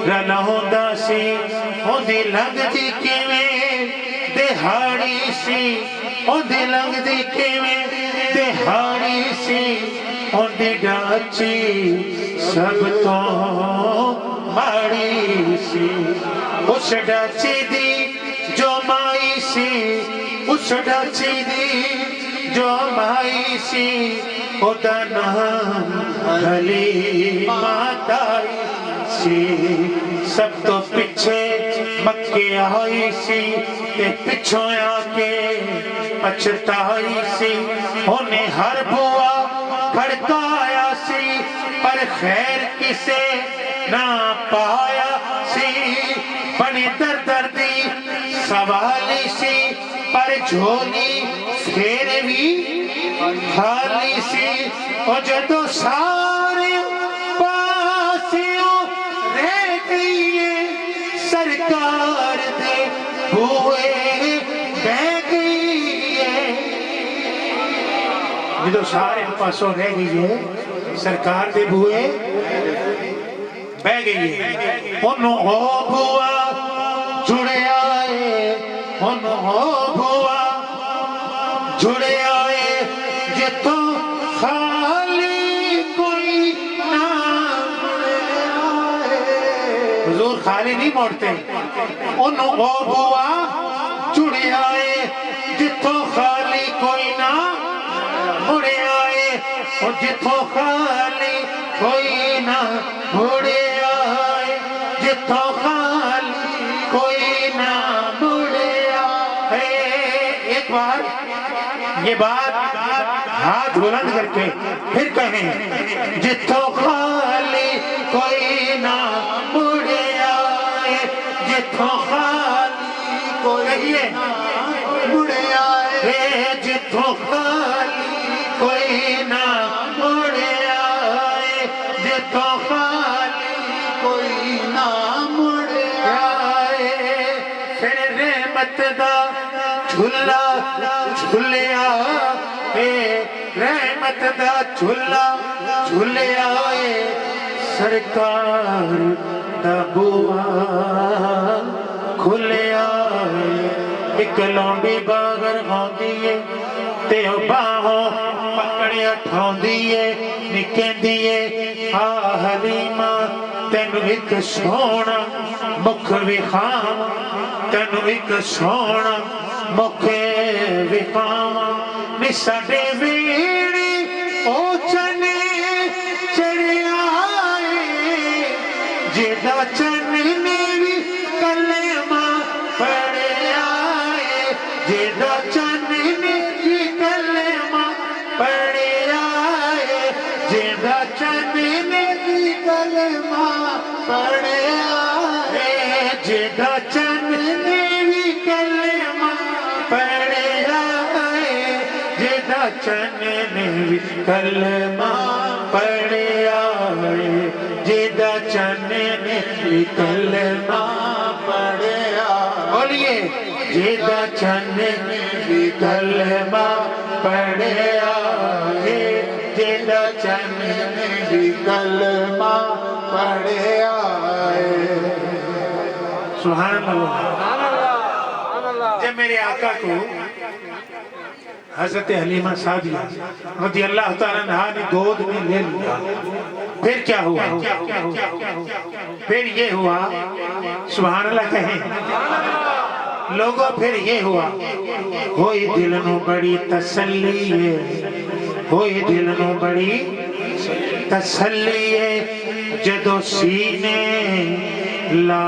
رلاوندا سی اودی لنگدی کیویں دہاڑی سی اودی لنگدی کیویں دہاڑی سی اودی ڈاچی سب تو ماڑی سی اس ڈاچی دی جو مائی سی اس ڈاچی دی جو مائی سی اودا نام حلیمہ دائی سی سب تو پچھے مکے آئی سی تے پچھوں آکے پچھتائی سی انہیں ہر بوا کھڑکایا سی پر خیر کسے نہ پایا سی بڑی دردی سوالی سی پر جھولی پھر بھی خالی سی اور جدو سارے پاسیوں رہ گئی سرکار دے بوئے بہ گئی جدو سارے پاسوں رہ گئی سرکار دے بوئے بہ گئی انہوں او بوا جڑے آئے انہوں او بوا جڑے آئے جتوں خالی کوئی نہ حضور خالی نہیں موڑتے انہوں او بوا جڑے آئے جتوں خالی کوئی نہ مڑے آئے اور جتوں خالی کوئی نہ مڑے آئے جتوں خالی کوئی نہ مڑے آئے ایک بار یہ بات ہاتھ بلند کر کے پھر کہیں جتوں خالی کوئی نہ مڑے آئے جتوں خالی کوئی نہ مڑے آئے جتوں خالی کوئی نہ مڑے آئے جتوں خالی کوئی نہ مڑے آئے پھر رحمت دا جھلا جھلیا رحمت دا جھلا جھلیا سرکار دا بوا کھلیا ایک لومبی باغر ہوندیے تے باہوں پکڑے اٹھاندیے نکندیے آ حلیمہ تینو ایک سونا مکھ وکھاواں تینو ایک سونا مکھ وکھاواں نی ساڈے ویڑے او چنے چڑھیا جیدا چنے وی کلمہ پڑھیا جیدا چنے وی کلمہ پڑھیا جیدا چنے وی کلمہ پڑھیا جیدا چنے وی کلمہ پڑھیا جیدا چنے وی کلمہ پڑھیا جیدا چنے وی کلمہ پڑھیا بولیے جیدا چنے وی کلمہ پڑھیا جیدا چنے وی کلمہ پڑھیا سبحان اللہ جب میرے آقا کو حضرت حلیمہ سعدیہ رضی اللہ تعالیٰ عنہ نے گود میں لے لیا پھر کیا ہوا پھر یہ ہوا سبحان اللہ کہیں لوگوں پھر یہ ہوا ہوئی دل نو بڑی تسلی ہے ہوئی دل نو بڑی تسلی ہے جدو سینے لا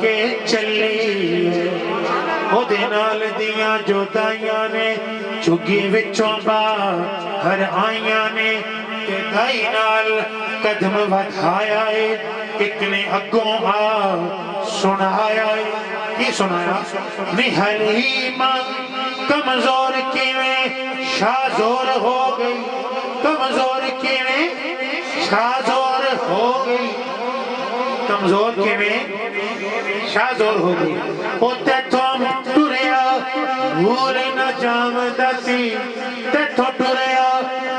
کے چلی ہے او دینال دیاں جو دائیاں نے چگی وچوں باہر آئیاں نے تے دائی نال قدم بڑھایا ہے ایک نے اگوں آ سنایا ہے کی سنایا نی حلیمہ کمزور کیویں شازور ہو گئی کمزور کیویں شازور ہو گئی کمزور کیویں شازور ہو گئی او تے تم ٹریا بھول نہ جاوندا سی تے تو ٹریا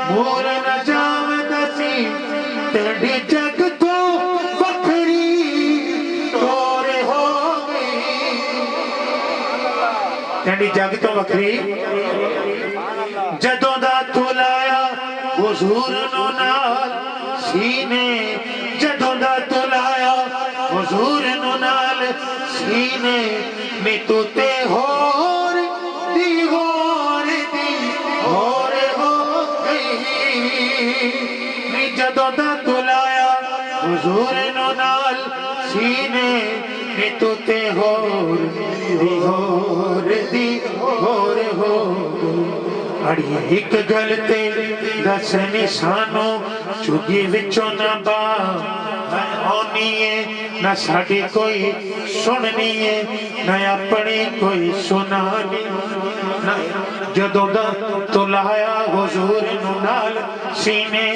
بھول نہ جاوندا سی تیری جگ تو وکھری ਸਾਡੀ ਜਗ ਤੋਂ ਵੱਖਰੀ ਜਦੋਂ ਦਾ ਤੂੰ ਲਾਇਆ ਹੁਜ਼ੂਰ ਨੂੰ ਨਾਲ ਸੀਨੇ ਜਦੋਂ ਦਾ ਤੂੰ ਲਾਇਆ ਹੁਜ਼ੂਰ ਨੂੰ ਨਾਲ ਸੀਨੇ ਮੈਂ ਤੂੰ ਤੇ ਹੋਰ ਹੋ ਗਈ ਮੈਂ ਜਦੋਂ ਦਾ ਤੂੰ ਲਾਇਆ ਹੁਜ਼ੂਰ ਨੂੰ ਨਾਲ ਸੀਨੇ ਮੈਂ ਤੂੰ ਤੇ ਹੋਰ ਹੋ ਅੜੀ ਇੱਕ ਗੱਲ ਤੇ ਦੱਸਣੀ ਸਾਨੂੰ ਚੁਗੀ ਵਿੱਚੋਂ ਨਾ ਬਾ ਆਉਣੀ ਏ ਨਾ ਸਾਡੀ ਕੋਈ ਸੁਣਨੀ ਏ ਨਾ ਆਪਣੀ ਕੋਈ ਸੁਣਾਣੀ ਨਾ ਜਦੋਂ ਦਾ ਤੂੰ ਲਾਇਆ ਹੁਜ਼ੂਰ ਨੂੰ ਨਾਲ ਸੀਨੇ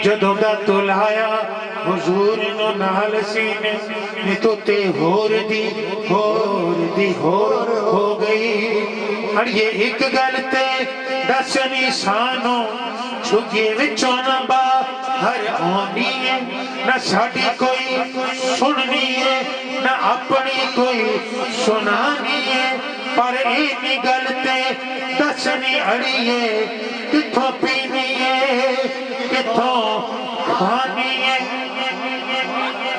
ਜਦੋਂ ਦਾ ਤੂੰ ਲਾਇਆ ਹੁਜ਼ੂਰ ਨੂੰ ਨਾਲ ਸੀਨੇ ਨੀ ਤੂੰ ਤੇ ਹੋਰ ਹੋ ਗਈ ਅੜੀਏ ਇੱਕ ਗੱਲ ਤੇ ਦੱਸਣੀ ਸਾਨੂੰ ਝੁੱਗੀ ਵਿੱਚੋਂ ਨਾ ਬਾਹਰ ਆਉਣੀ ਏ ਨਾ ਸਾਡੀ ਕੋਈ ਸੁਣਨੀ ਏ ਨਾ ਆਪਣੀ ਕੋਈ ਸੁਣਾਣੀ ਏ ਪਰ ਇਹ ਗੱਲ ਤੇ ਦੱਸਣੀ ਅੜੀਏ ਕਿੱਥੋਂ ਪੀਣੀ ਏ ਕਿੱਥੋਂ ਖਾਣੀ ਏ